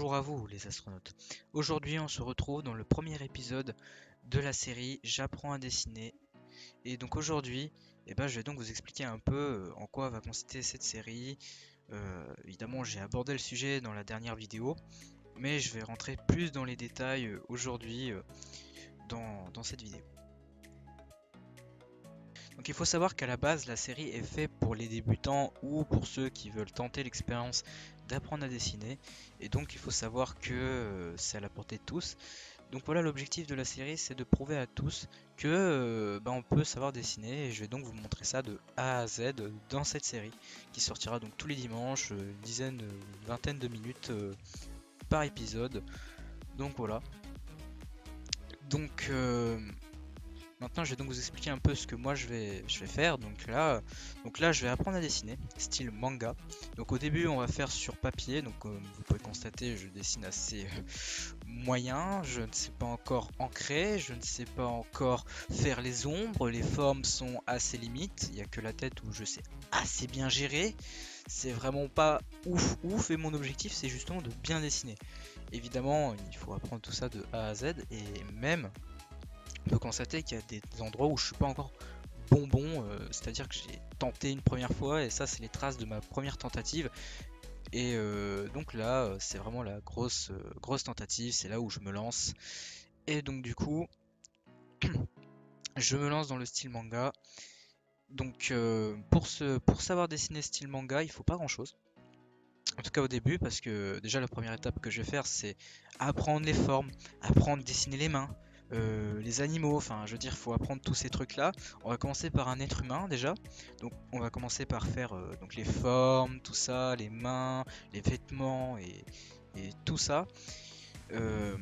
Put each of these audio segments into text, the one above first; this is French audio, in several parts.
Bonjour à vous les astronautes. Aujourd'hui on se retrouve dans le premier épisode de la série J'apprends à dessiner. Et donc aujourd'hui, je vais donc vous expliquer un peu en quoi va consister cette série. Évidemment j'ai abordé le sujet dans la dernière vidéo, mais je vais rentrer plus dans les détails aujourd'hui dans cette vidéo. Donc il faut savoir qu'à la base la série est faite pour les débutants ou pour ceux qui veulent tenter l'expérience d'apprendre à dessiner, et donc il faut savoir que c'est à la portée de tous. Donc voilà, l'objectif de la série, c'est de prouver à tous que on peut savoir dessiner, et je vais donc vous montrer ça de A à Z dans cette série qui sortira donc tous les dimanches, une dizaine, une vingtaine de minutes par épisode. Donc voilà. Donc maintenant, je vais donc vous expliquer un peu ce que moi je vais faire. Donc là, je vais apprendre à dessiner, style manga. Donc au début, on va faire sur papier. Donc comme vous pouvez constater, je dessine assez moyen. Je ne sais pas encore ancrer, je ne sais pas encore faire les ombres. Les formes sont assez limites. Il n'y a que la tête où je sais assez bien gérer. C'est vraiment pas ouf ouf. Et mon objectif, c'est justement de bien dessiner. Évidemment, il faut apprendre tout ça de A à Z, et même on peut constater qu'il y a des endroits où je suis pas encore bonbon, c'est-à-dire que j'ai tenté une première fois et ça c'est les traces de ma première tentative. Et donc là c'est vraiment la grosse tentative, c'est là où je me lance. Et donc du coup je me lance dans le style manga. Donc pour savoir dessiner style manga, il faut pas grand chose. En tout cas au début, parce que déjà la première étape que je vais faire, c'est apprendre les formes, apprendre à dessiner les mains, les animaux, enfin je veux dire, il faut apprendre tous ces trucs-là. On va commencer par un être humain déjà. Donc on va commencer par faire donc les formes, tout ça, les mains, les vêtements et tout ça euh,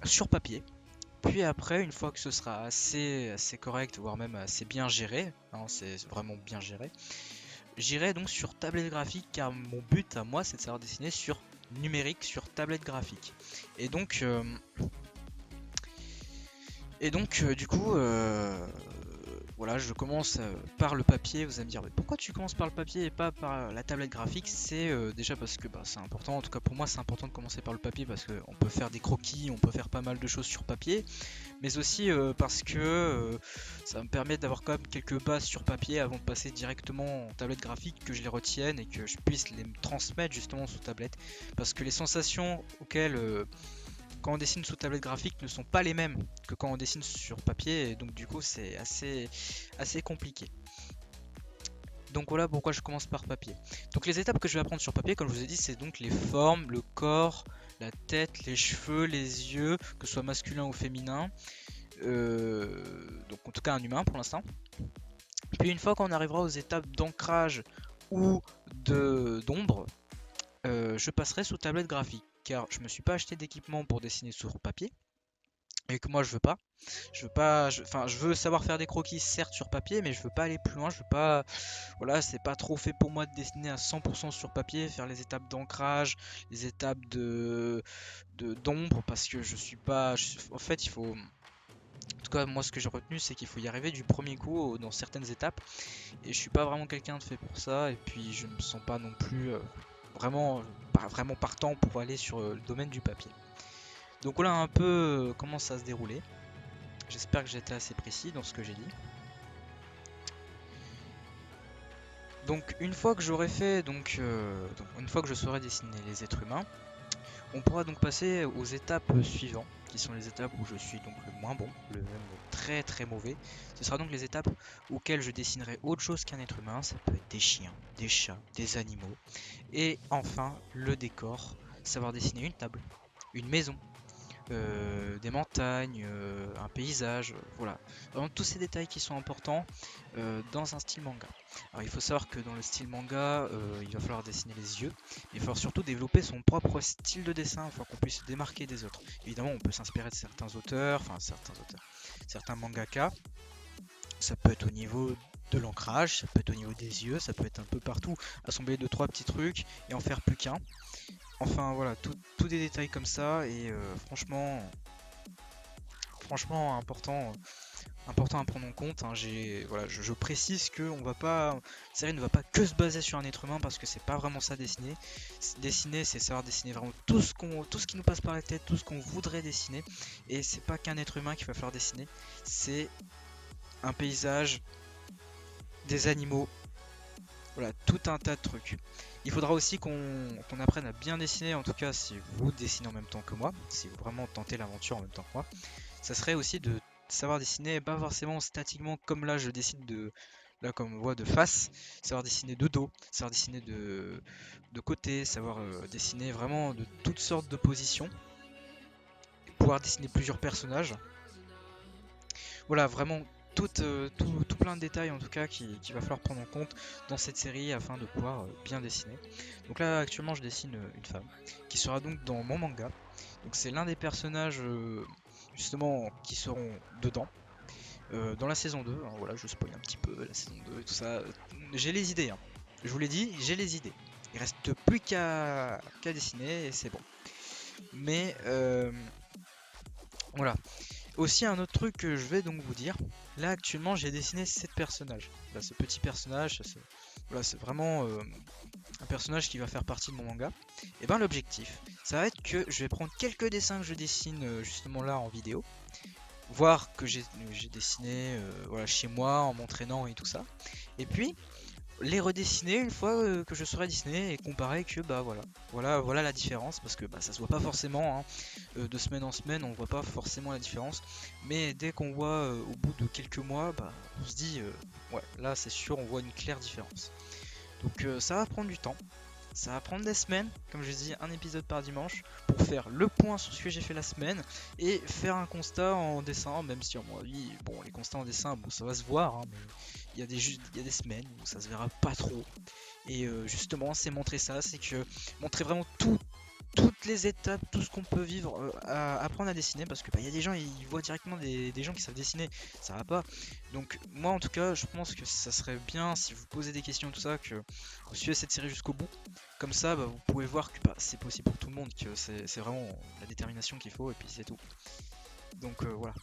sur papier. Puis après, une fois que ce sera assez correct, voire même assez bien géré, hein, c'est vraiment bien géré, j'irai donc sur tablette graphique, car mon but à moi c'est de savoir dessiner sur numérique, sur tablette graphique. Et donc, du coup, voilà, je commence par le papier. Vous allez me dire, mais pourquoi tu commences par le papier et pas par la tablette graphique? C'est déjà parce que c'est important, en tout cas pour moi c'est important de commencer par le papier, parce qu'on peut faire des croquis, on peut faire pas mal de choses sur papier, mais aussi parce que ça me permet d'avoir quand même quelques bases sur papier avant de passer directement en tablette graphique, que je les retienne et que je puisse les transmettre justement sous tablette, parce que les sensations auxquelles quand on dessine sous tablette graphique ne sont pas les mêmes que quand on dessine sur papier, et donc du coup c'est assez compliqué. Donc voilà pourquoi je commence par papier. Donc les étapes que je vais apprendre sur papier, comme je vous ai dit, c'est donc les formes, le corps, la tête, les cheveux, les yeux, que ce soit masculin ou féminin. Donc en tout cas un humain pour l'instant. Puis une fois qu'on arrivera aux étapes d'ancrage ou d'ombre, je passerai sous tablette graphique, car je me suis pas acheté d'équipement pour dessiner sur papier, et que moi je veux pas. Je veux savoir faire des croquis certes sur papier, mais je veux pas aller plus loin. Je veux pas, voilà, c'est pas trop fait pour moi de dessiner à 100% sur papier, faire les étapes d'ancrage, les étapes d'ombre, parce que je suis pas, en fait il faut. En tout cas, moi, ce que j'ai retenu, c'est qu'il faut y arriver du premier coup dans certaines étapes. Et je suis pas vraiment quelqu'un de fait pour ça. Et puis, je me sens pas non plus pas vraiment partant pour aller sur le domaine du papier. Donc voilà un peu comment ça se déroulait. J'espère que j'ai été assez précis dans ce que j'ai dit. Donc une fois que j'aurai fait, une fois que je saurai dessiner les êtres humains, on pourra donc passer aux étapes suivantes, qui sont les étapes où je suis donc le moins bon, le même très très mauvais. Ce sera donc les étapes auxquelles je dessinerai autre chose qu'un être humain. Ça peut être des chiens, des chats, des animaux. Et enfin, le décor, savoir dessiner une table, une maison, des montagnes, un paysage, voilà. Vraiment tous ces détails qui sont importants dans un style manga. Alors il faut savoir que dans le style manga, il va falloir dessiner les yeux. Il va falloir surtout développer son propre style de dessin afin qu'on puisse se démarquer des autres. Évidemment, on peut s'inspirer de certains mangaka. Ça peut être au niveau de l'ancrage, ça peut être au niveau des yeux, ça peut être un peu partout, assembler 2-3 petits trucs et en faire plus qu'un. Enfin voilà, tout des détails comme ça, et franchement important important à prendre en compte, hein. Voilà, je précise que la série ne va pas que se baser sur un être humain parce que c'est pas vraiment ça dessiner. Dessiner, c'est savoir dessiner vraiment tout ce qui nous passe par la tête, tout ce qu'on voudrait dessiner. Et c'est pas qu'un être humain qu'il va falloir dessiner, c'est un paysage, des animaux, voilà, tout un tas de trucs. Il faudra aussi qu'on apprenne à bien dessiner, en tout cas si vous dessinez en même temps que moi, si vous vraiment tentez l'aventure en même temps que moi, ça serait aussi de savoir dessiner, pas forcément statiquement comme là je dessine là comme on voit de face, savoir dessiner de dos, savoir dessiner de côté, savoir dessiner vraiment de toutes sortes de positions, pouvoir dessiner plusieurs personnages. Voilà, vraiment tout plein de détails en tout cas qu'il va falloir prendre en compte dans cette série afin de pouvoir bien dessiner. Donc là actuellement je dessine une femme qui sera donc dans mon manga. Donc c'est l'un des personnages justement qui seront dedans. Dans la saison 2, hein, voilà, je spoil un petit peu la saison 2 et tout ça. J'ai les idées, hein. Je vous l'ai dit, j'ai les idées. Il reste plus qu'à dessiner et c'est bon. Mais voilà. Aussi un autre truc que je vais donc vous dire. Là actuellement j'ai dessiné 7 personnages. Là ce petit personnage, voilà, c'est vraiment un personnage qui va faire partie de mon manga. Et ben l'objectif, ça va être que je vais prendre quelques dessins que je dessine justement là en vidéo, voir que j'ai dessiné voilà, chez moi en m'entraînant et tout ça. Et puis les redessiner une fois que je serai dessiné et comparer que bah voilà la différence parce que bah, ça se voit pas forcément hein. De semaine en semaine on voit pas forcément la différence, mais dès qu'on voit au bout de quelques mois bah, on se dit ouais là c'est sûr on voit une claire différence. Donc ça va prendre du temps. Ça va prendre des semaines, comme je dis, un épisode par dimanche, pour faire le point sur ce que j'ai fait la semaine et faire un constat en dessin, même si à mon avis, bon, les constats en dessin, bon, ça va se voir, hein, mais il y a des semaines où ça se verra pas trop. Et justement, c'est montrer ça, c'est que montrer vraiment toutes les étapes, tout ce qu'on peut vivre, à apprendre à dessiner, parce que bah, y a des gens, ils voient directement des gens qui savent dessiner, ça va pas. Donc moi en tout cas, je pense que ça serait bien si vous posez des questions tout ça, que vous suivez cette série jusqu'au bout. Comme ça, bah, vous pouvez voir que bah, c'est possible pour tout le monde, que c'est vraiment la détermination qu'il faut, et puis c'est tout. Donc voilà.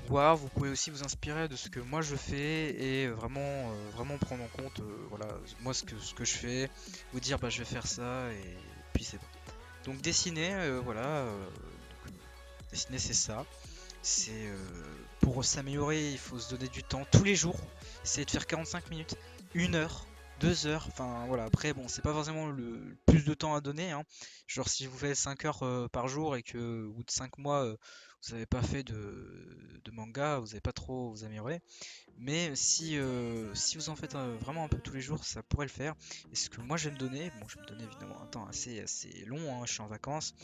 Voir, vous pouvez aussi vous inspirer de ce que moi je fais et vraiment prendre en compte voilà, moi ce que je fais, vous dire bah je vais faire ça et puis c'est bon. Donc dessiner, voilà, dessiner c'est ça. C'est pour s'améliorer, il faut se donner du temps tous les jours. Essayer de faire 45 minutes, 1 heure, 2 heures. Enfin voilà, après bon, c'est pas forcément le plus de temps à donner, hein. Genre si vous faites 5 heures par jour et que au bout de 5 mois vous n'avez pas fait de manga, vous n'avez pas trop vous améliorer. Mais si vous en faites vraiment un peu tous les jours, ça pourrait le faire. Et ce que moi je vais me donner, bon je vais me donner évidemment un temps assez long, hein, je suis en vacances,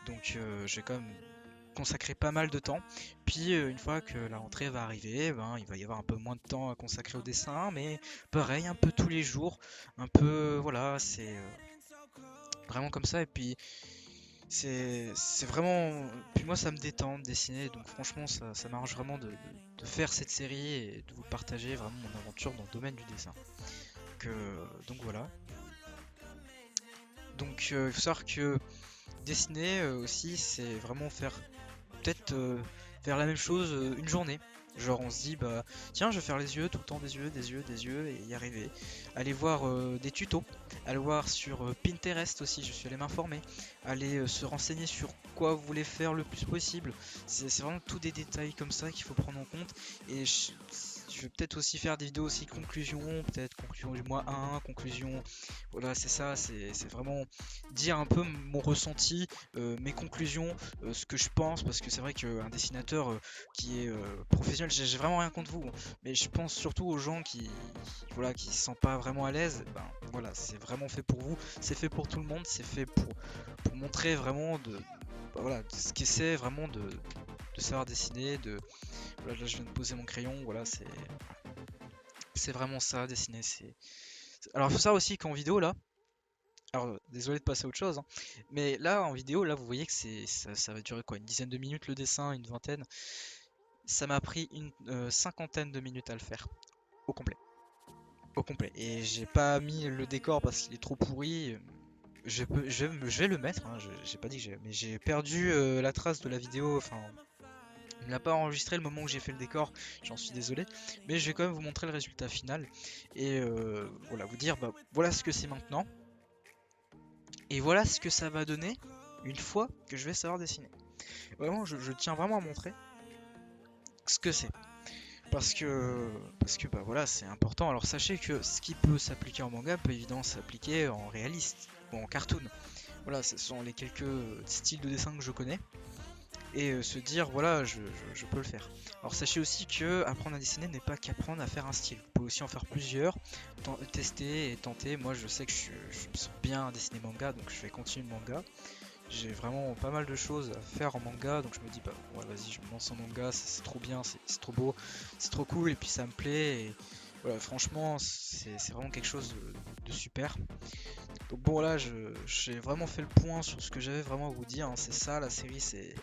donc je vais quand même consacrer pas mal de temps. Puis une fois que la rentrée va arriver, ben, il va y avoir un peu moins de temps à consacrer au dessin, mais pareil, un peu tous les jours, un peu, voilà, c'est vraiment comme ça. Et puis c'est vraiment, puis moi ça me détend de dessiner, donc franchement ça m'arrange vraiment de faire cette série et de vous partager vraiment mon aventure dans le domaine du dessin. Donc voilà. Donc il faut savoir que dessiner aussi, c'est vraiment faire peut-être faire la même chose une journée. Genre on se dit bah tiens je vais faire les yeux tout le temps des yeux et y arriver. Aller voir des tutos, aller voir sur Pinterest aussi, je suis allé m'informer, aller se renseigner sur quoi vous voulez faire le plus possible. C'est vraiment tous des détails comme ça qu'il faut prendre en compte. Et je vais peut-être aussi faire des vidéos aussi conclusion, peut-être conclusion du mois 1, conclusion. Voilà c'est ça, c'est vraiment dire un peu mon ressenti, mes conclusions, ce que je pense, parce que c'est vrai qu'un dessinateur qui est professionnel, j'ai vraiment rien contre vous, hein, mais je pense surtout aux gens voilà, qui se sentent pas vraiment à l'aise. Ben voilà, c'est vraiment fait pour vous, c'est fait pour tout le monde, c'est fait pour montrer vraiment bah, voilà, ce que c'est vraiment de savoir dessiner, voilà, là je viens de poser mon crayon, voilà, c'est vraiment ça, dessiner, Alors il faut savoir aussi qu'en vidéo là, alors, désolé de passer à autre chose, hein, mais là en vidéo, là vous voyez que ça va durer quoi, une dizaine de minutes le dessin, une vingtaine. Ça m'a pris une cinquantaine de minutes à le faire, au complet. Au complet. Et j'ai pas mis le décor parce qu'il est trop pourri. Je vais le mettre, hein, j'ai pas dit que j'ai. Mais j'ai perdu la trace de la vidéo, enfin Il n'a pas enregistré le moment où j'ai fait le décor, j'en suis désolé, mais je vais quand même vous montrer le résultat final et voilà, vous dire bah, voilà ce que c'est maintenant et voilà ce que ça va donner une fois que je vais savoir dessiner. Vraiment, je tiens vraiment à montrer ce que c'est parce que bah voilà, c'est important. Alors sachez que ce qui peut s'appliquer en manga peut évidemment s'appliquer en réaliste ou en cartoon. Voilà, ce sont les quelques styles de dessin que je connais et se dire voilà je peux le faire. Alors sachez aussi que apprendre à dessiner n'est pas qu'apprendre à faire un style, vous pouvez aussi en faire plusieurs, tester et tenter. Moi je sais que je me sens bien à dessiner manga, donc je vais continuer le manga. J'ai vraiment pas mal de choses à faire en manga, donc je me dis bah ouais, vas-y, je me lance en manga, c'est trop bien, c'est trop beau, c'est trop cool et puis ça me plaît et voilà, franchement c'est vraiment quelque chose de super. Donc bon là j'ai vraiment fait le point sur ce que j'avais vraiment à vous dire, hein. C'est ça la série, c'est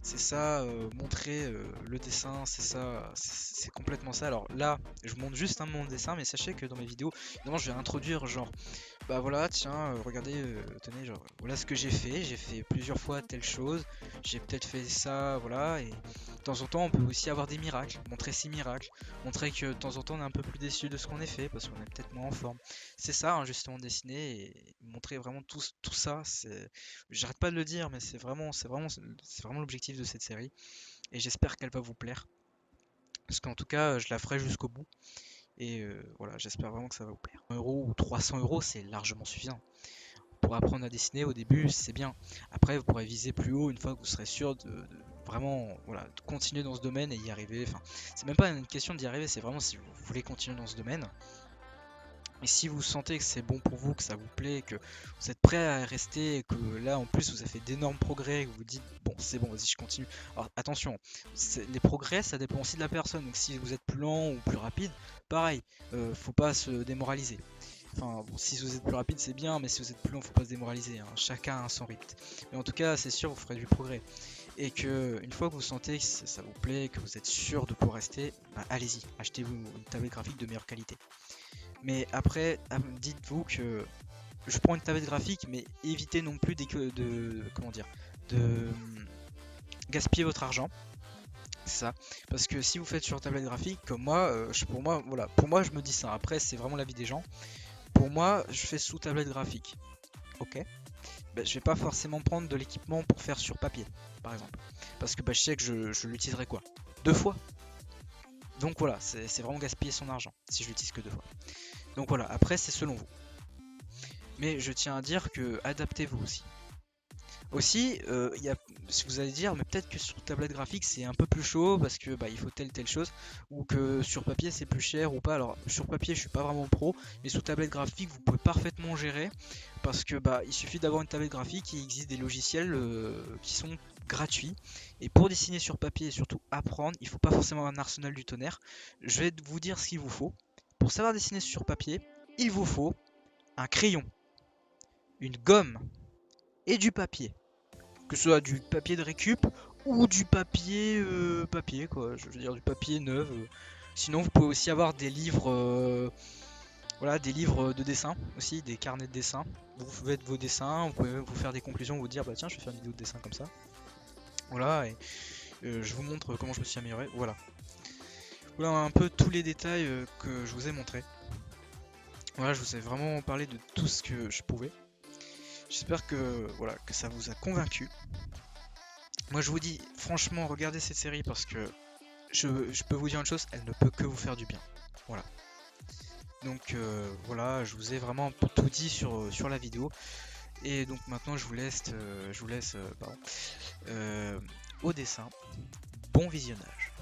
ça, montrer le dessin, c'est ça, c'est complètement ça. Alors là, je montre juste mon dessin, mais sachez que dans mes vidéos, évidemment, je vais introduire genre, bah voilà, tiens, regardez, tenez, genre, voilà ce que j'ai fait plusieurs fois telle chose, j'ai peut-être fait ça, voilà, et de temps en temps, on peut aussi avoir des miracles, montrer ces miracles, montrer que de temps en temps, on est un peu plus déçu de ce qu'on est fait, parce qu'on est peut-être moins en forme. C'est ça, hein, justement, dessiner et montrer vraiment tout ça, j'arrête pas de le dire, mais c'est vraiment l'objectif de cette série. Et j'espère qu'elle va vous plaire. Parce qu'en tout cas, je la ferai jusqu'au bout. Et voilà, j'espère vraiment que ça va vous plaire. 1 euro ou 300 euros, c'est largement suffisant. Pour apprendre à dessiner au début, c'est bien. Après, vous pourrez viser plus haut une fois que vous serez sûr de vraiment voilà, de continuer dans ce domaine et y arriver. Enfin, c'est même pas une question d'y arriver, c'est vraiment si vous voulez continuer dans ce domaine. Et si vous sentez que c'est bon pour vous, que ça vous plaît, que vous êtes prêt à rester, et que là en plus vous avez fait d'énormes progrès, que vous vous dites bon c'est bon, vas-y je continue. Alors attention, les progrès ça dépend aussi de la personne, donc si vous êtes plus lent ou plus rapide, pareil, faut pas se démoraliser. Enfin bon, si vous êtes plus rapide c'est bien, mais si vous êtes plus lent faut pas se démoraliser, hein. Chacun a son rythme. Mais en tout cas c'est sûr vous ferez du progrès. Et que une fois que vous sentez que ça vous plaît, que vous êtes sûr de pouvoir rester, bah, allez-y, achetez-vous une tablette graphique de meilleure qualité. Mais après, dites-vous que je prends une tablette graphique, mais évitez non plus comment dire, de gaspiller votre argent. C'est ça. Parce que si vous faites sur tablette graphique, comme moi, pour moi, voilà, pour moi, je me dis ça. Après, c'est vraiment l'avis des gens. Pour moi, je fais sous tablette graphique. Ok. Ben, je vais pas forcément prendre de l'équipement pour faire sur papier, par exemple. Parce que je sais que je l'utiliserai quoi 2 fois. Donc voilà, c'est vraiment gaspiller son argent si je l'utilise que 2 fois. Donc voilà, après c'est selon vous. Mais je tiens à dire que adaptez-vous aussi. Aussi, si vous allez dire, mais peut-être que sur tablette graphique c'est un peu plus chaud parce que il faut telle chose, ou que sur papier c'est plus cher ou pas. Alors sur papier je suis pas vraiment pro, mais sous tablette graphique vous pouvez parfaitement gérer parce que il suffit d'avoir une tablette graphique, il existe des logiciels qui sont gratuits. Et pour dessiner sur papier et surtout apprendre, il faut pas forcément un arsenal du tonnerre. Je vais vous dire ce qu'il vous faut. Pour savoir dessiner sur papier, il vous faut un crayon, une gomme et du papier. Que ce soit du papier de récup ou du papier quoi, je veux dire du papier neuf. Sinon vous pouvez aussi avoir des livres voilà, des livres de dessin aussi, des carnets de dessin. Vous faites vos dessins, vous pouvez même vous faire des conclusions, vous dire bah tiens je vais faire une vidéo de dessin comme ça. Voilà, et je vous montre comment je me suis amélioré. Voilà. Voilà un peu tous les détails que je vous ai montrés. Voilà, je vous ai vraiment parlé de tout ce que je pouvais. J'espère que voilà que ça vous a convaincu. Moi je vous dis franchement regardez cette série parce que je peux vous dire une chose, elle ne peut que vous faire du bien. Voilà. Donc voilà, je vous ai vraiment tout dit sur la vidéo. Et donc maintenant pardon, au dessin. Bon visionnage.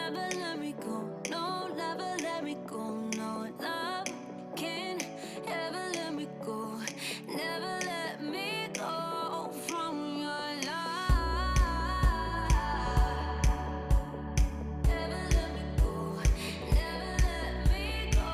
never let me go. No, never let me go. No, love can ever let me go. Never let me go from your love. Never let me go. Never let me go.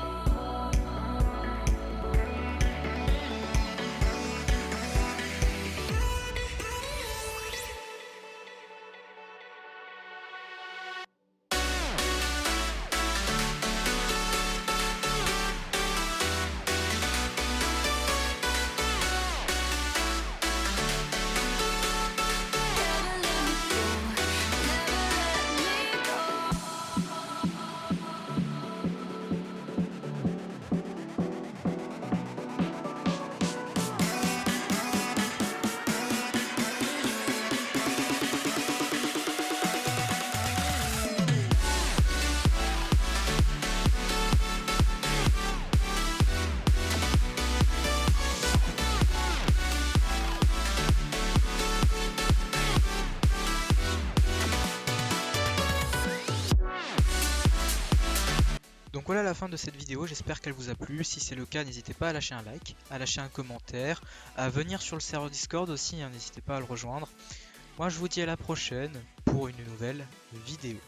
Donc voilà la fin de cette vidéo, j'espère qu'elle vous a plu. Si c'est le cas, n'hésitez pas à lâcher un like, à lâcher un commentaire, à venir sur le serveur Discord aussi, hein, n'hésitez pas à le rejoindre. Moi je vous dis à la prochaine pour une nouvelle vidéo.